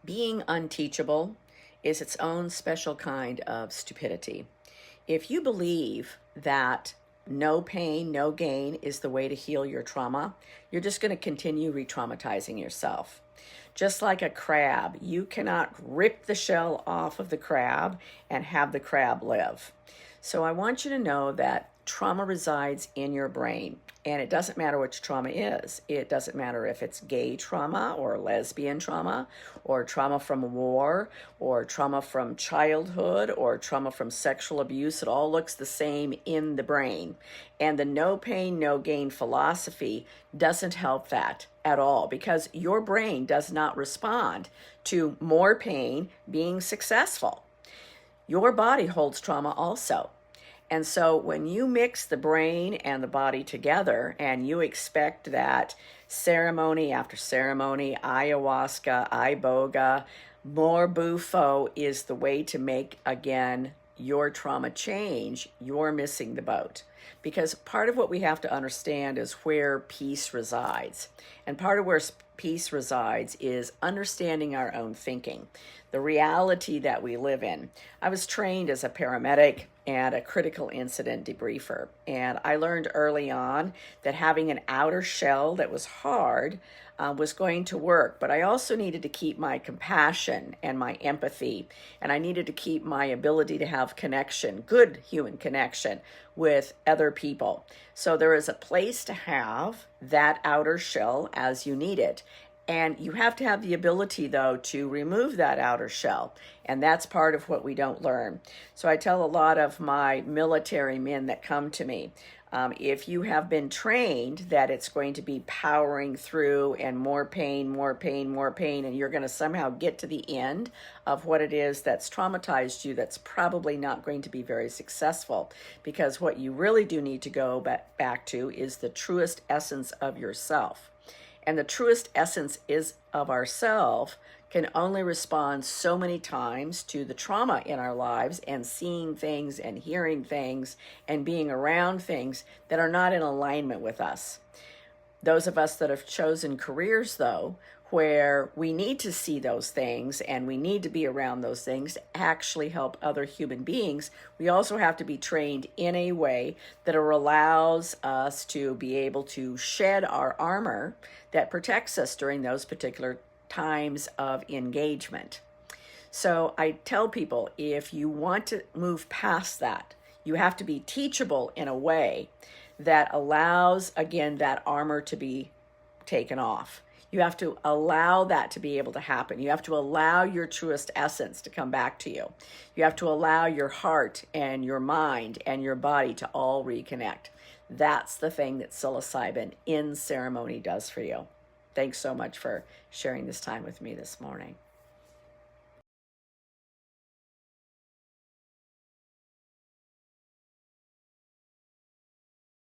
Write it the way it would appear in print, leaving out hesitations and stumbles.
Being unteachable is its own special kind of stupidity. If you believe that no pain, no gain is the way to heal your trauma, you're just going to continue re-traumatizing yourself. Just like a crab, you cannot rip the shell off of the crab and have the crab live. So I want you to know that trauma resides in your brain, and it doesn't matter which trauma is. It doesn't matter if it's gay trauma or lesbian trauma or trauma from war or trauma from childhood or trauma from sexual abuse. It all looks the same in the brain. And the no pain, no gain philosophy doesn't help that at all, because your brain does not respond to more pain being successful. Your body holds trauma also. And so when you mix the brain and the body together and you expect that ceremony after ceremony, ayahuasca, iboga, more bufo is the way to make, again, your trauma change, you're missing the boat. Because part of what we have to understand is where peace resides. And part of where peace resides is understanding our own thinking, the reality that we live in. I was trained as a paramedic and a critical incident debriefer. And I learned early on that having an outer shell that was hard was going to work. But I also needed to keep my compassion and my empathy. And I needed to keep my ability to have connection, good human connection with other people. So there is a place to have that outer shell as you need it. And you have to have the ability, though, to remove that outer shell. And that's part of what we don't learn. So I tell a lot of my military men that come to me, if you have been trained that it's going to be powering through and more pain, more pain, more pain, and you're going to somehow get to the end of what it is that's traumatized you, that's probably not going to be very successful. Because what you really do need to go back to is the truest essence of yourself. And the truest essence is of ourself can only respond so many times to the trauma in our lives and seeing things and hearing things and being around things that are not in alignment with us. Those of us that have chosen careers, though, where we need to see those things and we need to be around those things to actually help other human beings, we also have to be trained in a way that allows us to be able to shed our armor that protects us during those particular times of engagement. So I tell people, if you want to move past that, you have to be teachable in a way that allows, again, that armor to be taken off. You have to allow that to be able to happen. You have to allow your truest essence to come back to you. You have to allow your heart and your mind and your body to all reconnect. That's the thing that psilocybin in ceremony does for you. Thanks so much for sharing this time with me this morning.